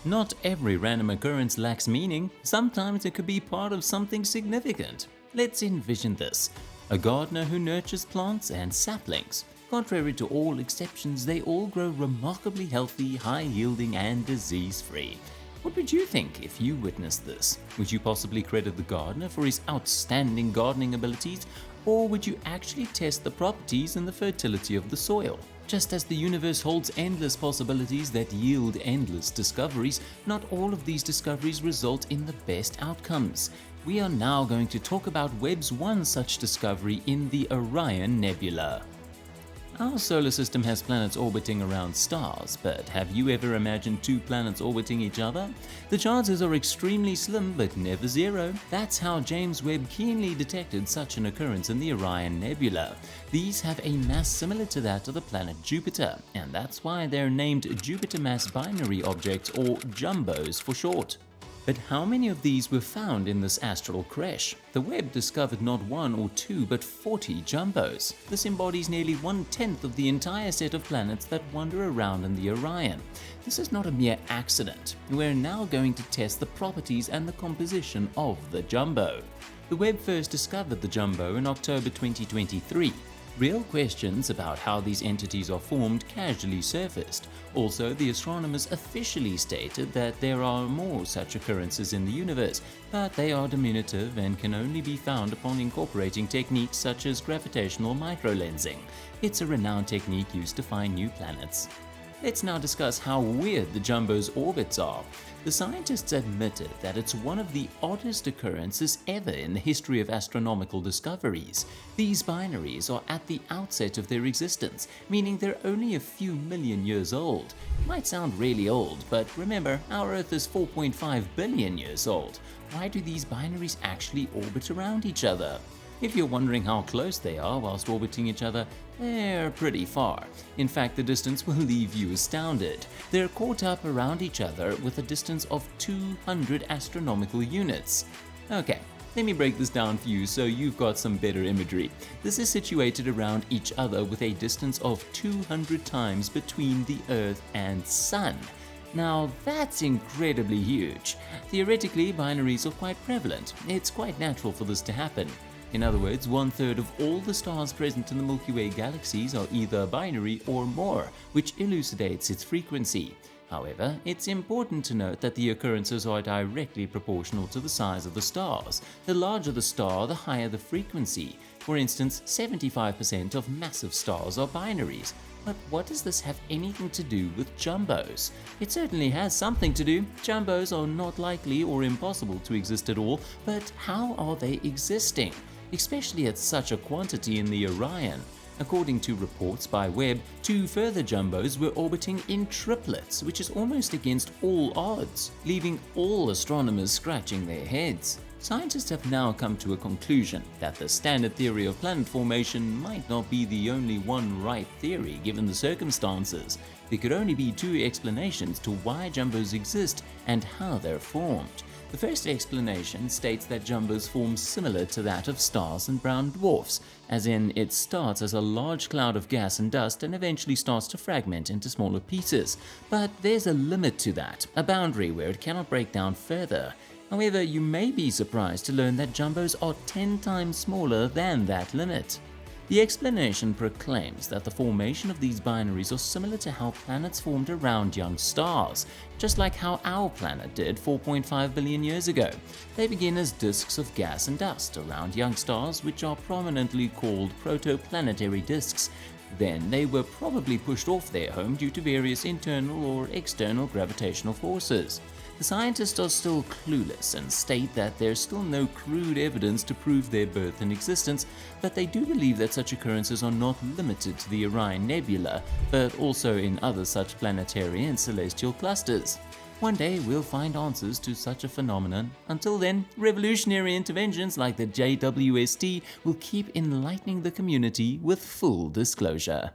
Not every random occurrence lacks meaning. Sometimes it could be part of something significant. Let's envision this. A gardener who nurtures plants and saplings. Contrary to all exceptions, they all grow remarkably healthy, high-yielding, and disease-free. What would you think if you witnessed this? Would you possibly credit the gardener for his outstanding gardening abilities, or would you actually test the properties and the fertility of the soil? Just as the universe holds endless possibilities that yield endless discoveries, not all of these discoveries result in the best outcomes. We are now going to talk about Webb's one such discovery in the Orion Nebula. Our solar system has planets orbiting around stars, but have you ever imagined two planets orbiting each other? The chances are extremely slim, but never zero. That's how James Webb keenly detected such an occurrence in the Orion Nebula. These have a mass similar to that of the planet Jupiter, and that's why they're named Jupiter Mass Binary Objects, or JUMBOs for short. But how many of these were found in this astral crash? The Webb discovered not one or two, but 40 jumbos. This embodies nearly 1/10 of the entire set of planets that wander around in the Orion. This is not a mere accident. We're now going to test the properties and the composition of the jumbo. The Webb first discovered the jumbo in October 2023. Real questions about how these entities are formed casually surfaced. Also, the astronomers officially stated that there are more such occurrences in the universe, but they are diminutive and can only be found upon incorporating techniques such as gravitational microlensing. It's a renowned technique used to find new planets. Let's now discuss how weird the jumbo's orbits are. The scientists admitted that it's one of the oddest occurrences ever in the history of astronomical discoveries. These binaries are at the outset of their existence, meaning they're only a few million years old. It might sound really old, but remember, our Earth is 4.5 billion years old. Why do these binaries actually orbit around each other? If you're wondering how close they are whilst orbiting each other, they're pretty far. In fact, the distance will leave you astounded. They're caught up around each other with a distance of 200 astronomical units. Okay, let me break this down for you so you've got some better imagery. This is situated around each other with a distance of 200 times between the Earth and Sun. Now that's incredibly huge. Theoretically, binaries are quite prevalent. It's quite natural for this to happen. In other words, 1/3 of all the stars present in the Milky Way galaxies are either binary or more, which elucidates its frequency. However, it's important to note that the occurrences are directly proportional to the size of the stars. The larger the star, the higher the frequency. For instance, 75% of massive stars are binaries. But what does this have anything to do with jumbos? It certainly has something to do. Jumbos are not likely or impossible to exist at all, but how are they existing? Especially at such a quantity in the Orion. According to reports by Webb, two further jumbos were orbiting in triplets, which is almost against all odds, leaving all astronomers scratching their heads. Scientists have now come to a conclusion that the standard theory of planet formation might not be the only one right theory given the circumstances. There could only be two explanations to why jumbos exist and how they're formed. The first explanation states that jumbos form similar to that of stars and brown dwarfs, as in it starts as a large cloud of gas and dust and eventually starts to fragment into smaller pieces. But there's a limit to that, a boundary where it cannot break down further. However, you may be surprised to learn that jumbos are 10 times smaller than that limit. The explanation proclaims that the formation of these binaries are similar to how planets formed around young stars, just like how our planet did 4.5 billion years ago. They begin as disks of gas and dust around young stars, which are prominently called protoplanetary disks. Then they were probably pushed off their home due to various internal or external gravitational forces. The scientists are still clueless and state that there's still no crude evidence to prove their birth and existence, but they do believe that such occurrences are not limited to the Orion Nebula, but also in other such planetary and celestial clusters. One day we'll find answers to such a phenomenon. Until then, revolutionary interventions like the JWST will keep enlightening the community with full disclosure.